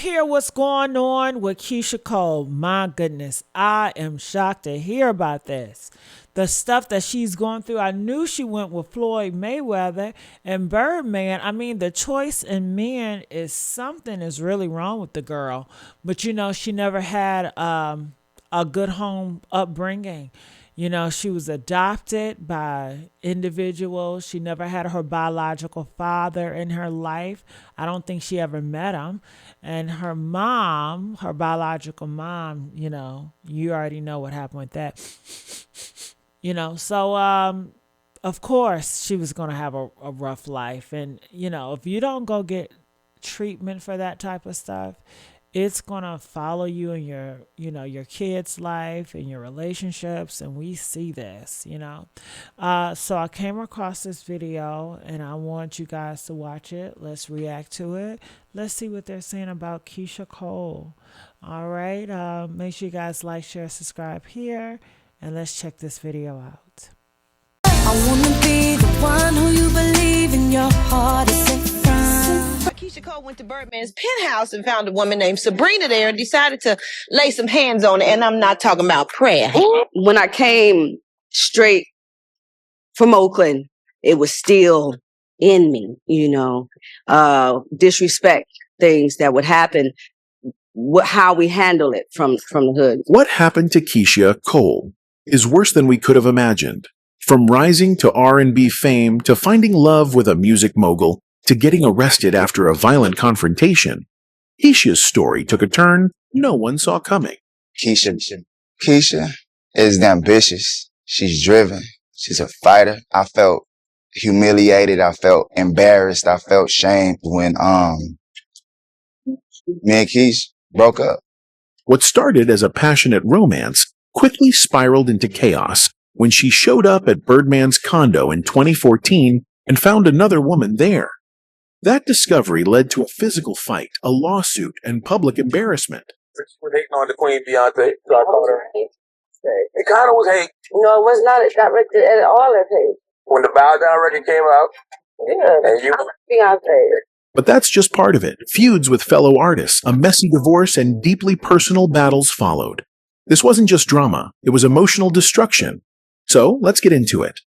hear what's going on with Keyshia Cole? My goodness, I am shocked to hear about this. The stuff that she's going through. I knew she went with Floyd Mayweather and Birdman. I mean, the choice in men is something is really wrong with the girl. But she never had a good home upbringing. She was adopted by individuals. She never had her biological father in her life. I don't think she ever met him. And her mom, her biological mom, you already know what happened with that. So of course she was going to have a rough life. And, if you don't go get treatment for that type of stuff, it's going to follow you in your kids' life and your relationships. And we see this, So I came across this video and I want you guys to watch it. Let's react to it. Let's see what they're saying about Keyshia Cole. All right. Make sure you guys like, share, subscribe here. And let's check this video out. I wanna be the one who you believe in your heart is set from. Keyshia Cole went to Birdman's penthouse and found a woman named Sabrina there and decided to lay some hands on her. And I'm not talking about prayer. When I came straight from Oakland, it was still in me, disrespect things that would happen, how we handle it from the hood. What happened to Keyshia Cole is worse than we could have imagined. From rising to R&B fame, to finding love with a music mogul, to getting arrested after a violent confrontation, Keyshia's story took a turn no one saw coming. Keyshia is ambitious. She's driven. She's a fighter. I felt humiliated. I felt embarrassed. I felt shamed when me and Keyshia broke up. What started as a passionate romance quickly spiraled into chaos when she showed up at Birdman's condo in 2014 and found another woman there. That discovery led to a physical fight, a lawsuit, and public embarrassment. We're hating on the Queen Beyonce, so I told her. It kind of was hate. No, it was not directed at all as hate. When the Bow Down record came out, and you... Beyonce. But that's just part of it. Feuds with fellow artists, a messy divorce, and deeply personal battles followed. This wasn't just drama, it was emotional destruction. So, let's get into it.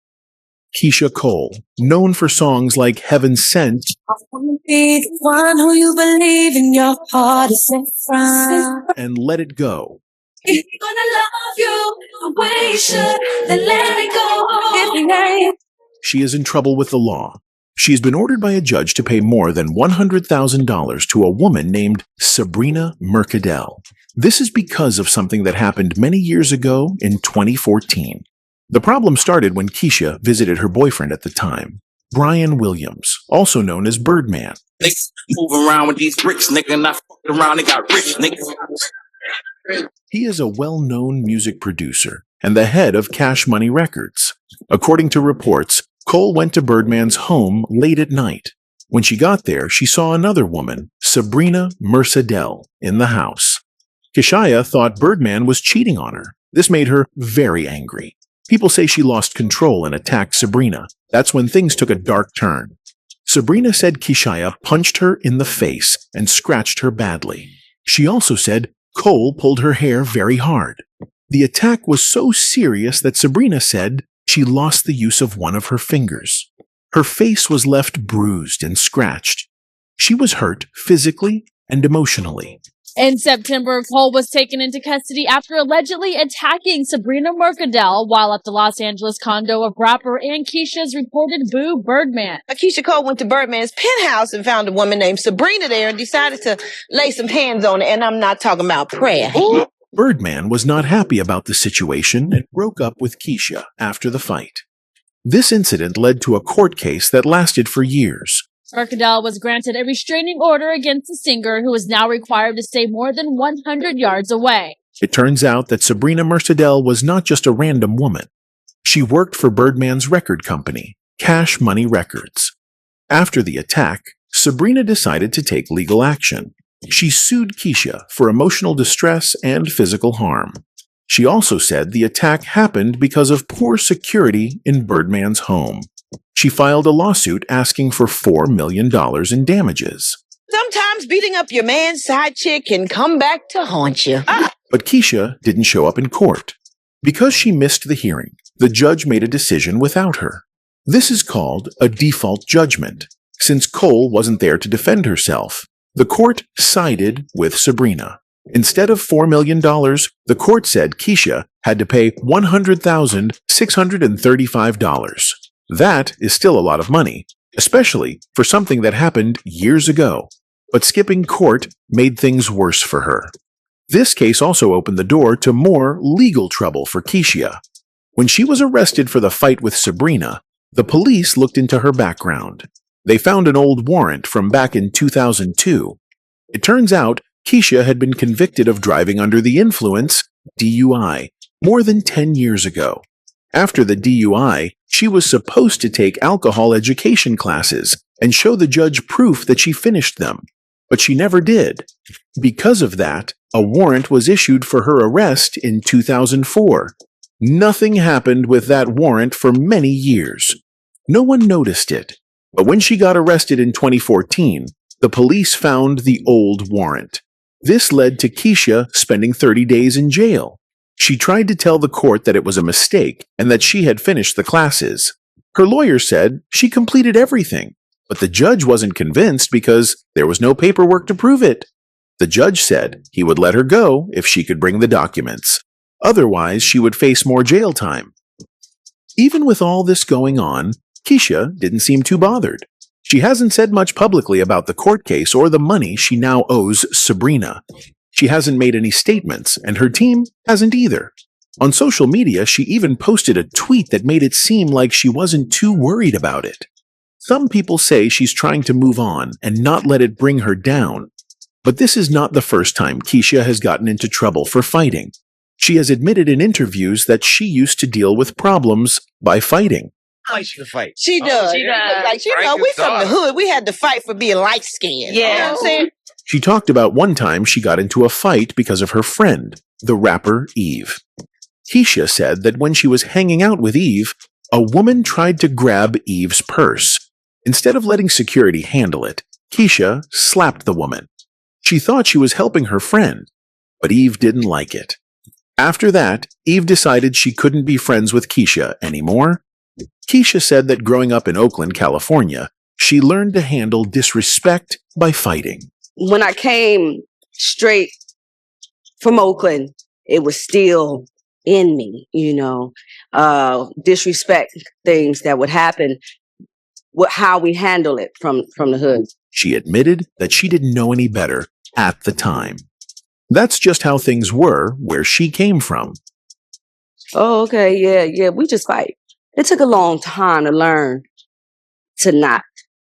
Keyshia Cole, known for songs like Heaven Sent, I wanna be the one who you believe in your heart is set from. and Let It Go. If you're gonna love you the way you should, then let it go. If you ain't, She is in trouble with the law. She has been ordered by a judge to pay more than $100,000 to a woman named Sabrina Mercadal. This is because of something that happened many years ago in 2014. The problem started when Keyshia visited her boyfriend at the time, Brian Williams, also known as Birdman. Niggas move around with these bricks, nigga, and I fucked around and got rich, nigga. He is a well-known music producer and the head of Cash Money Records. According to reports, Cole went to Birdman's home late at night. When she got there, she saw another woman, Sabrina Mercadal, in the house. Keyshia thought Birdman was cheating on her. This made her very angry. People say she lost control and attacked Sabrina. That's when things took a dark turn. Sabrina said Keyshia punched her in the face and scratched her badly. She also said Cole pulled her hair very hard. The attack was so serious that Sabrina said she lost the use of one of her fingers. Her face was left bruised and scratched. She was hurt physically and emotionally. In September, Cole was taken into custody after allegedly attacking Sabrina Mercadal while at the Los Angeles condo of rapper and Keyshia's reported boo Birdman. Keyshia Cole went to Birdman's penthouse and found a woman named Sabrina there and decided to lay some hands on her. And I'm not talking about prayer. Birdman was not happy about the situation and broke up with Keyshia after the fight. This incident led to a court case that lasted for years. Mercadal was granted a restraining order against the singer, who is now required to stay more than 100 yards away. It turns out that Sabrina Mercadal was not just a random woman. She worked for Birdman's record company, Cash Money Records. After the attack, Sabrina decided to take legal action. She sued Keyshia for emotional distress and physical harm. She also said the attack happened because of poor security in Birdman's home. She filed a lawsuit asking for $4 million in damages. Sometimes beating up your man's side chick can come back to haunt you. But Keyshia didn't show up in court. Because she missed the hearing, the judge made a decision without her. This is called a default judgment. Since Cole wasn't there to defend herself, the court sided with Sabrina. Instead of $4 million, the court said Keyshia had to pay $100,635. That is still a lot of money, especially for something that happened years ago. But skipping court made things worse for her. This case also opened the door to more legal trouble for Keyshia. When she was arrested for the fight with Sabrina, the police looked into her background. They found an old warrant from back in 2002. It turns out Keyshia had been convicted of driving under the influence, DUI, more than 10 years ago. After the DUI, she was supposed to take alcohol education classes and show the judge proof that she finished them, but she never did. Because of that, a warrant was issued for her arrest in 2004. Nothing happened with that warrant for many years. No one noticed it. But when she got arrested in 2014, the police found the old warrant. This led to Keyshia spending 30 days in jail. She tried to tell the court that it was a mistake and that she had finished the classes. Her lawyer said she completed everything, but the judge wasn't convinced because there was no paperwork to prove it. The judge said he would let her go if she could bring the documents. Otherwise, she would face more jail time. Even with all this going on, Keyshia didn't seem too bothered. She hasn't said much publicly about the court case or the money she now owes Sabrina. She hasn't made any statements, and her team hasn't either. On social media, she even posted a tweet that made it seem like she wasn't too worried about it. Some people say she's trying to move on and not let it bring her down. But this is not the first time Keyshia has gotten into trouble for fighting. She has admitted in interviews that she used to deal with problems by fighting. Likes to fight. She does. She does. Like, you know, we from the hood. We had to fight for being light-skinned. Yeah. You know what I'm saying? She talked about one time she got into a fight because of her friend, the rapper Eve. Keyshia said that when she was hanging out with Eve, a woman tried to grab Eve's purse. Instead of letting security handle it, Keyshia slapped the woman. She thought she was helping her friend, but Eve didn't like it. After that, Eve decided she couldn't be friends with Keyshia anymore. Keyshia said that growing up in Oakland, California, she learned to handle disrespect by fighting. When I came straight from Oakland, it was still in me, disrespect things that would happen, how we handle it from the hood. She admitted that she didn't know any better at the time. That's just how things were where she came from. Oh, okay, yeah, we just fight. It took a long time to learn to not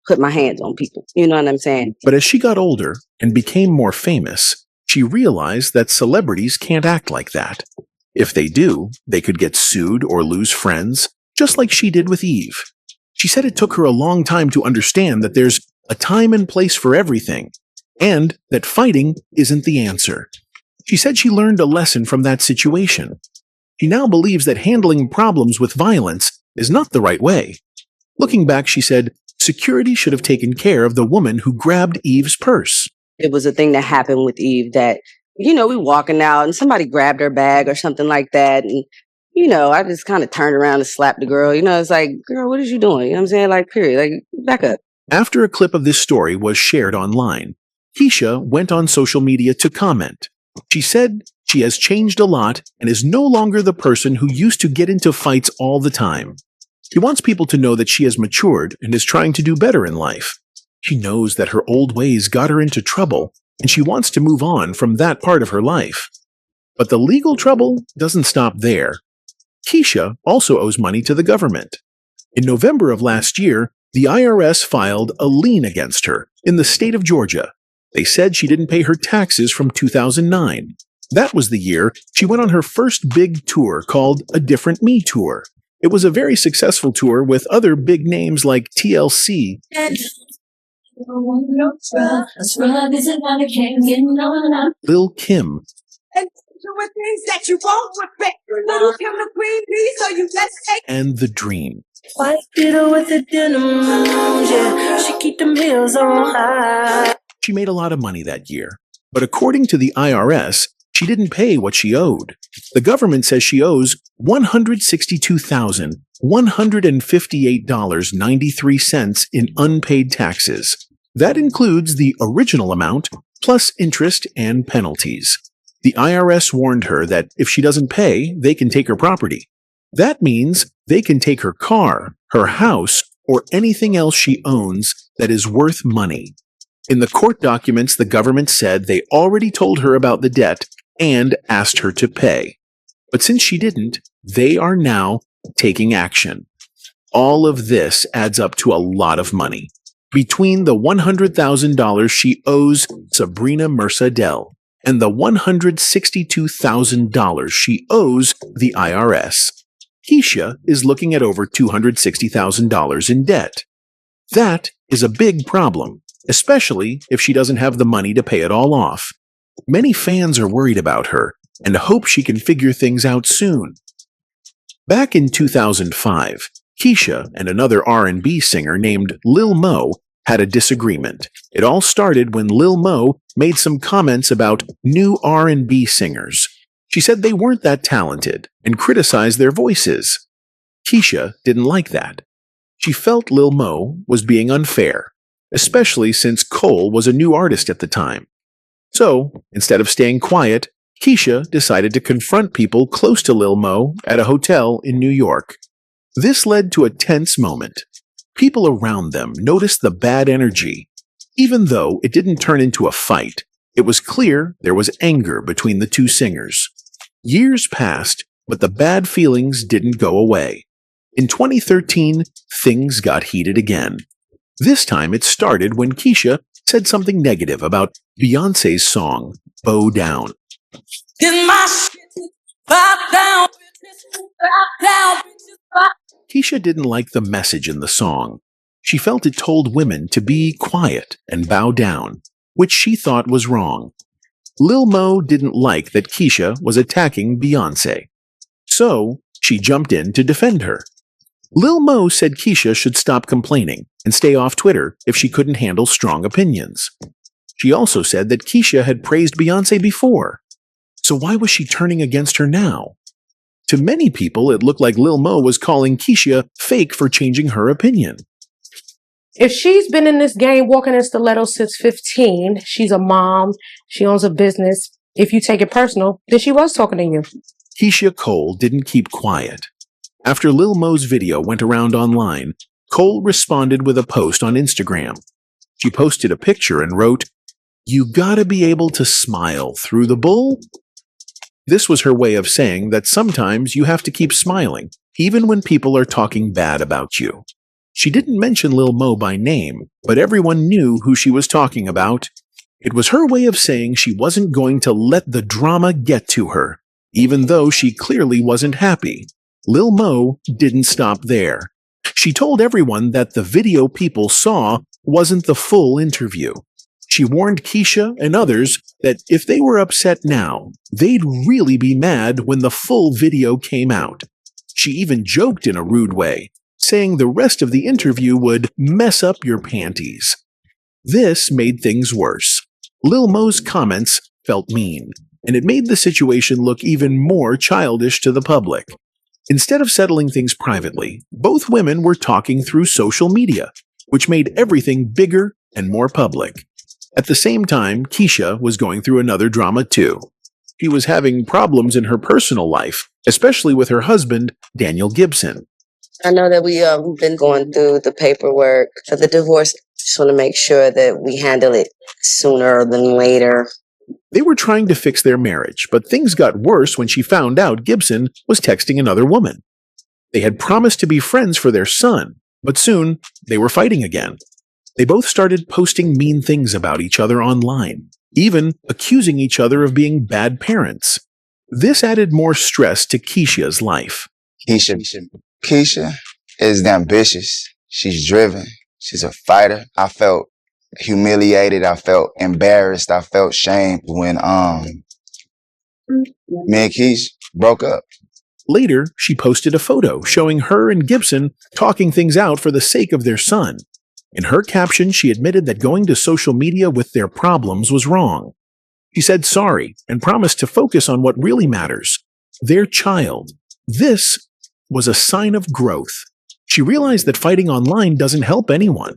put my hands on people. You know what I'm saying? But as she got older and became more famous, she realized that celebrities can't act like that. If they do, they could get sued or lose friends, just like she did with Eve. She said it took her a long time to understand that there's a time and place for everything, and that fighting isn't the answer. She said she learned a lesson from that situation. She now believes that handling problems with violence is not the right way. Looking back, she said, security should have taken care of the woman who grabbed Eve's purse. It was a thing that happened with Eve that, we walking out and somebody grabbed her bag or something like that. And, I just kind of turned around and slapped the girl. It's like, girl, what is you doing? You know what I'm saying? Like, period. Like, back up. After a clip of this story was shared online, Keyshia went on social media to comment. She said she has changed a lot and is no longer the person who used to get into fights all the time. She wants people to know that she has matured and is trying to do better in life. She knows that her old ways got her into trouble, and she wants to move on from that part of her life. But the legal trouble doesn't stop there. Keyshia also owes money to the government. In November of last year, the IRS filed a lien against her in the state of Georgia. They said she didn't pay her taxes from 2009. That was the year she went on her first big tour called A Different Me Tour. It was a very successful tour with other big names like TLC, Lil' Kim, and The Dream. White beetle with the denim, yeah. She keep them heels on high. She made a lot of money that year, but according to the IRS, she didn't pay what she owed. The government says she owes $162,158.93 in unpaid taxes. That includes the original amount plus interest and penalties. The IRS warned her that if she doesn't pay, they can take her property. That means they can take her car, her house, or anything else she owns that is worth money. In the court documents, the government said they already told her about the debt and asked her to pay. But since she didn't, they are now taking action. All of this adds up to a lot of money. Between the $100,000 she owes Sabrina Mercadel and the $162,000 she owes the IRS, Keyshia is looking at over $260,000 in debt. That is a big problem, especially if she doesn't have the money to pay it all off. Many fans are worried about her and hope she can figure things out soon. Back in 2005, Keyshia and another R&B singer named Lil Mo had a disagreement. It all started when Lil Mo made some comments about new R&B singers. She said they weren't that talented and criticized their voices. Keyshia didn't like that. She felt Lil Mo was being unfair, especially since Cole was a new artist at the time. So, instead of staying quiet, Keyshia decided to confront people close to Lil Mo at a hotel in New York. This led to a tense moment. People around them noticed the bad energy. Even though it didn't turn into a fight, it was clear there was anger between the two singers. Years passed, but the bad feelings didn't go away. In 2013, things got heated again. This time it started when Keyshia said something negative about Beyoncé's song, Bow Down. Keyshia didn't like the message in the song. She felt it told women to be quiet and bow down, which she thought was wrong. Lil Mo didn't like that Keyshia was attacking Beyoncé, so she jumped in to defend her. Lil Mo said Keyshia should stop complaining and stay off Twitter if she couldn't handle strong opinions. She also said that Keyshia had praised Beyoncé before, so why was she turning against her now? To many people, it looked like Lil Mo was calling Keyshia fake for changing her opinion. If she's been in this game walking in stilettos since 15, she's a mom, she owns a business. If you take it personal, then she was talking to you. Keyshia Cole didn't keep quiet. After Lil Mo's video went around online, Cole responded with a post on Instagram. She posted a picture and wrote, "You gotta be able to smile through the bull." This was her way of saying that sometimes you have to keep smiling, even when people are talking bad about you. She didn't mention Lil Mo by name, but everyone knew who she was talking about. It was her way of saying she wasn't going to let the drama get to her, even though she clearly wasn't happy. Lil Mo didn't stop there. She told everyone that the video people saw wasn't the full interview. She warned Keyshia and others that if they were upset now, they'd really be mad when the full video came out. She even joked in a rude way, saying the rest of the interview would mess up your panties. This made things worse. Lil Mo's comments felt mean, and it made the situation look even more childish to the public. Instead of settling things privately, both women were talking through social media, which made everything bigger and more public. At the same time, Keyshia was going through another drama too. She was having problems in her personal life, especially with her husband, Daniel Gibson. I know that we've been going through the paperwork for the divorce. Just want to make sure that we handle it sooner than later. They were trying to fix their marriage, but things got worse when she found out Gibson was texting another woman. They had promised to be friends for their son, but soon they were fighting again. They both started posting mean things about each other online, even accusing each other of being bad parents. This added more stress to Keyshia's life. Keyshia is ambitious. She's driven. She's a fighter. I felt humiliated. I felt embarrassed. I felt shamed when me and Keyshia broke up. Later, she posted a photo showing her and Gibson talking things out for the sake of their son. In her caption, she admitted that going to social media with their problems was wrong. She said sorry and promised to focus on what really matters, their child. This was a sign of growth. She realized that fighting online doesn't help anyone.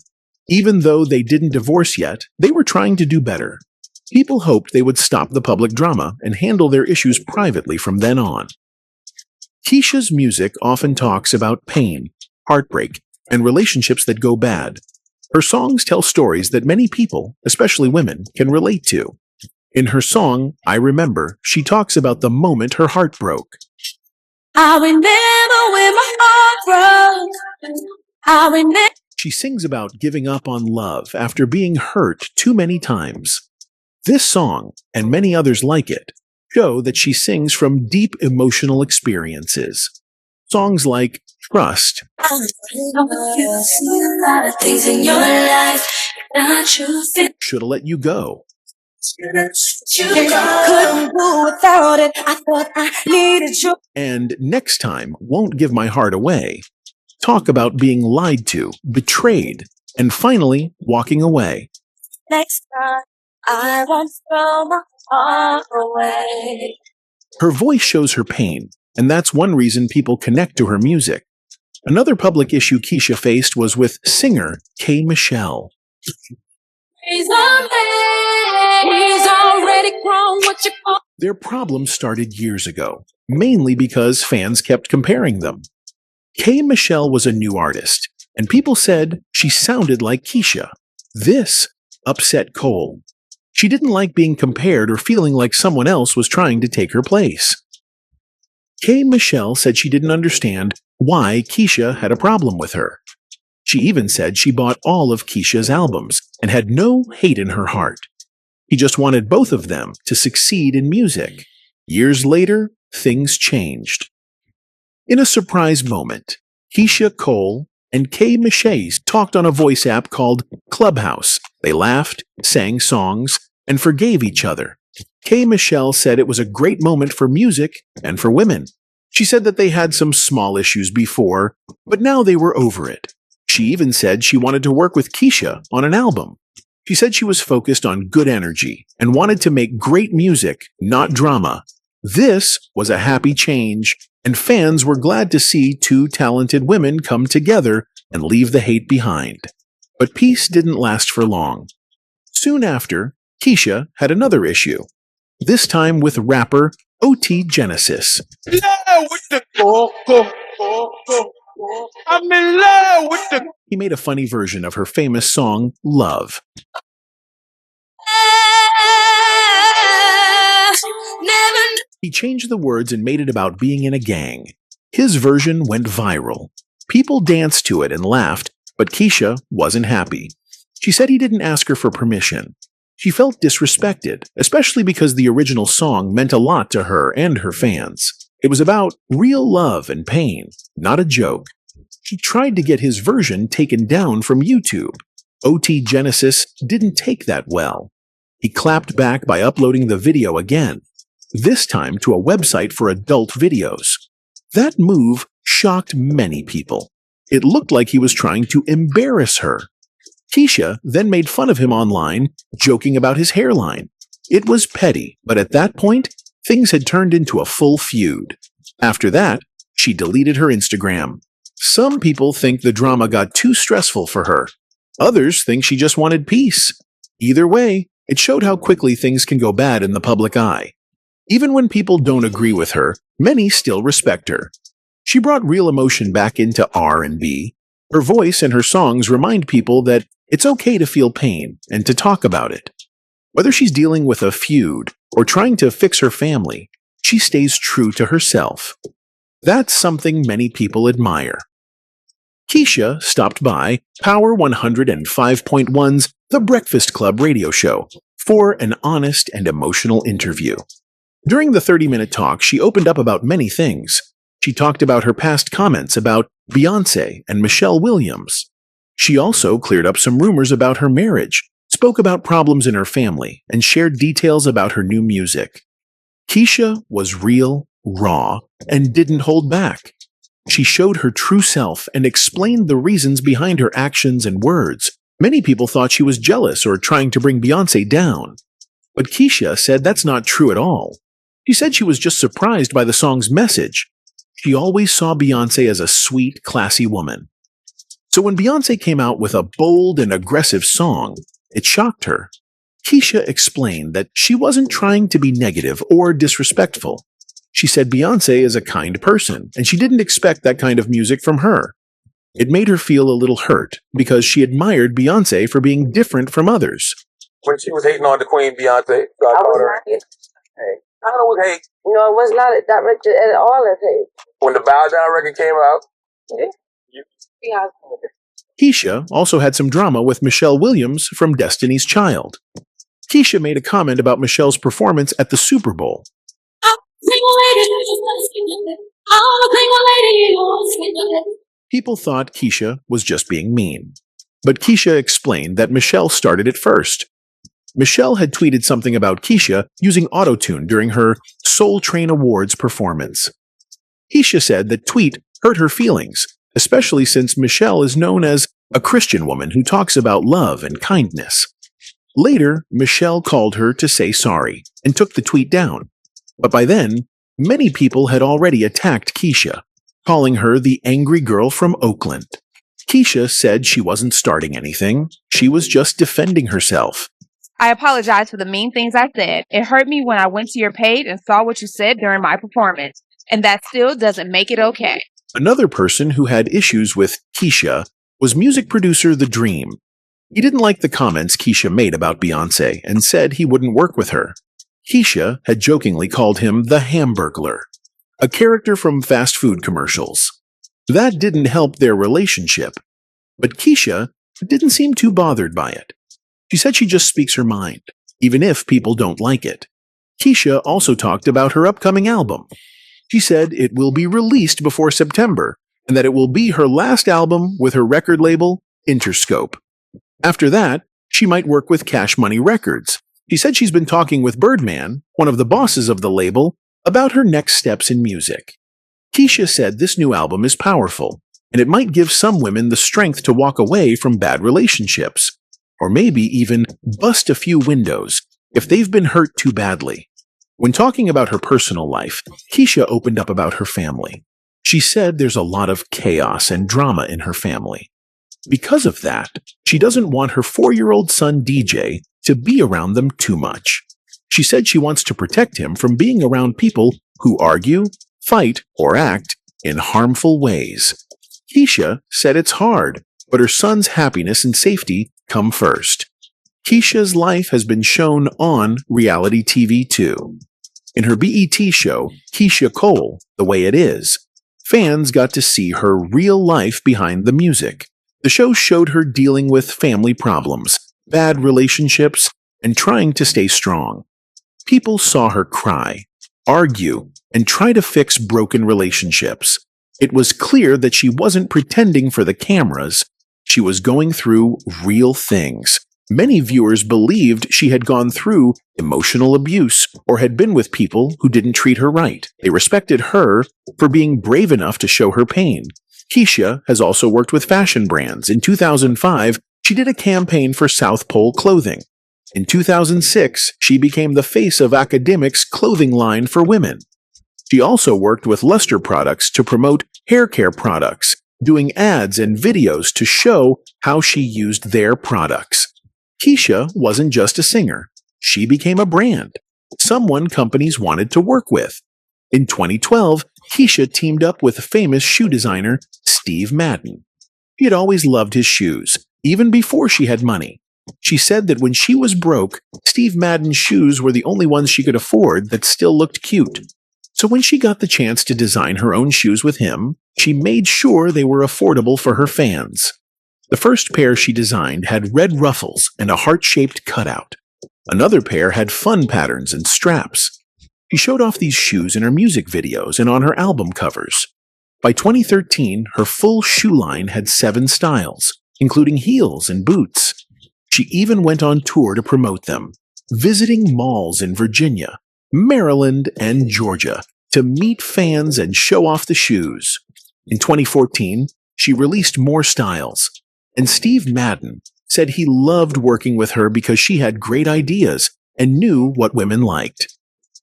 Even though they didn't divorce yet, they were trying to do better. People hoped they would stop the public drama and handle their issues privately from then on. Keyshia's music often talks about pain, heartbreak, and relationships that go bad. Her songs tell stories that many people, especially women, can relate to. In her song, I Remember, she talks about the moment her heart broke. I remember when my heart broke. I remember. She sings about giving up on love after being hurt too many times. This song, and many others like it, show that she sings from deep emotional experiences. Songs like Trust, Shoulda Let You Go, Couldn't do without it. I thought I needed you. and Next Time Won't Give My Heart Away talk about being lied to, betrayed, and finally walking away. Next time, I won't throw my heart away. Her voice shows her pain, and that's one reason people connect to her music. Another public issue Keyshia faced was with singer K. Michelle. He's already grown. What you call? Their problems started years ago, mainly because fans kept comparing them. K. Michelle was a new artist, and people said she sounded like Keyshia. This upset Cole. She didn't like being compared or feeling like someone else was trying to take her place. K. Michelle said she didn't understand why Keyshia had a problem with her. She even said she bought all of Keyshia's albums and had no hate in her heart. He just wanted both of them to succeed in music. Years later, things changed. In a surprise moment, Keyshia Cole and K. Michelle talked on a voice app called Clubhouse. They laughed, sang songs, and forgave each other. K. Michelle said it was a great moment for music and for women. She said that they had some small issues before, but now they were over it. She even said she wanted to work with Keyshia on an album. She said she was focused on good energy and wanted to make great music, not drama. This was a happy change, and fans were glad to see two talented women come together and leave the hate behind. But peace didn't last for long. Soon after, Keyshia had another issue, this time with rapper OT Genesis. I'm in love with the. He made a funny version of her famous song, Love. He changed the words and made it about being in a gang. His version went viral. People danced to it and laughed, but Keyshia wasn't happy. She said he didn't ask her for permission. She felt disrespected, especially because the original song meant a lot to her and her fans. It was about real love and pain, not a joke. She tried to get his version taken down from YouTube. OT Genesis didn't take that well. He clapped back by uploading the video again, this time to a website for adult videos. That move shocked many people. It looked like he was trying to embarrass her. Keyshia then made fun of him online, joking about his hairline. It was petty, but at that point, things had turned into a full feud. After that, she deleted her Instagram. Some people think the drama got too stressful for her. Others think she just wanted peace. Either way, it showed how quickly things can go bad in the public eye. Even when people don't agree with her, many still respect her. She brought real emotion back into R&B. Her voice and her songs remind people that it's okay to feel pain and to talk about it. Whether she's dealing with a feud or trying to fix her family, she stays true to herself. That's something many people admire. Keyshia stopped by Power 105.1's The Breakfast Club radio show for an honest and emotional interview. During the 30-minute talk, she opened up about many things. She talked about her past comments about Beyoncé and Michelle Williams. She also cleared up some rumors about her marriage, spoke about problems in her family, and shared details about her new music. Keyshia was real, raw, and didn't hold back. She showed her true self and explained the reasons behind her actions and words, Many people thought she was jealous or trying to bring Beyoncé down. But Keyshia said that's not true at all. She said she was just surprised by the song's message. She always saw Beyoncé as a sweet, classy woman. So when Beyoncé came out with a bold and aggressive song, it shocked her. Keyshia explained that she wasn't trying to be negative or disrespectful. She said Beyoncé is a kind person, and she didn't expect that kind of music from her. It made her feel a little hurt, because she admired Beyoncé for being different from others. When she was hating on the Queen Beyonce, I was not hating. I know it was hate. No, it was not directed at all as hate. When the Bow Down record came out, Keyshia also had some drama with Michelle Williams from Destiny's Child. Keyshia made a comment about Michelle's performance at the Super Bowl. People thought Keyshia was just being mean. But Keyshia explained that Michelle started it first. Michelle had tweeted something about Keyshia using autotune during her Soul Train Awards performance. Keyshia said that tweet hurt her feelings, especially since Michelle is known as a Christian woman who talks about love and kindness. Later, Michelle called her to say sorry and took the tweet down. But by then, many people had already attacked Keyshia, calling her the angry girl from Oakland. Keyshia said she wasn't starting anything, she was just defending herself. I apologize for the mean things I said. It hurt me when I went to your page and saw what you said during my performance, and that still doesn't make it okay. Another person who had issues with Keyshia was music producer The Dream. He didn't like the comments Keyshia made about Beyoncé and said he wouldn't work with her. Keyshia had jokingly called him the Hamburglar, a character from fast food commercials. That didn't help their relationship, but Keyshia didn't seem too bothered by it. She said she just speaks her mind, even if people don't like it. Keyshia also talked about her upcoming album. She said it will be released before September, and that it will be her last album with her record label, Interscope. After that, she might work with Cash Money Records. She said she's been talking with Birdman, one of the bosses of the label, about her next steps in music. Keyshia said this new album is powerful, and it might give some women the strength to walk away from bad relationships, or maybe even bust a few windows if they've been hurt too badly. When talking about her personal life, Keyshia opened up about her family. She said there's a lot of chaos and drama in her family. Because of that, she doesn't want her 4-year-old son DJ to be around them too much. She said she wants to protect him from being around people who argue, fight, or act in harmful ways. Keyshia said it's hard, but her son's happiness and safety come first. Keyshia's life has been shown on reality TV too. In her BET show, Keyshia Cole, The Way It Is, fans got to see her real life behind the music. The show showed her dealing with family problems, bad relationships, and trying to stay strong. People saw her cry, argue, and try to fix broken relationships. It was clear that she wasn't pretending for the cameras. She was going through real things. Many viewers believed she had gone through emotional abuse or had been with people who didn't treat her right. They respected her for being brave enough to show her pain. Keyshia has also worked with fashion brands. In 2005, she did a campaign for South Pole clothing. In 2006, she became the face of Academic's clothing line for women. She also worked with Luster Products to promote hair care products, doing ads and videos to show how she used their products. Keyshia wasn't just a singer. She became a brand, someone companies wanted to work with. In 2012, Keyshia teamed up with famous shoe designer Steve Madden. She had always loved his shoes, even before she had money. She said that when she was broke, Steve Madden's shoes were the only ones she could afford that still looked cute. So when she got the chance to design her own shoes with him, she made sure they were affordable for her fans. The first pair she designed had red ruffles and a heart-shaped cutout. Another pair had fun patterns and straps. She showed off these shoes in her music videos and on her album covers. By 2013, her full shoe line had 7 styles, including heels and boots. She even went on tour to promote them, visiting malls in Virginia, Maryland, and Georgia to meet fans and show off the shoes. In 2014, she released more styles, and Steve Madden said he loved working with her because she had great ideas and knew what women liked.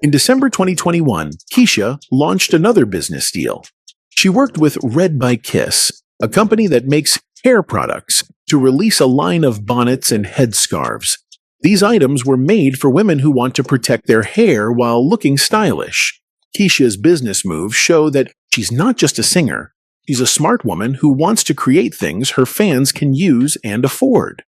In December 2021, Keyshia launched another business deal. She worked with Red by Kiss, a company that makes hair products, to release a line of bonnets and headscarves. These items were made for women who want to protect their hair while looking stylish. Keyshia's business moves show that she's not just a singer, she's a smart woman who wants to create things her fans can use and afford.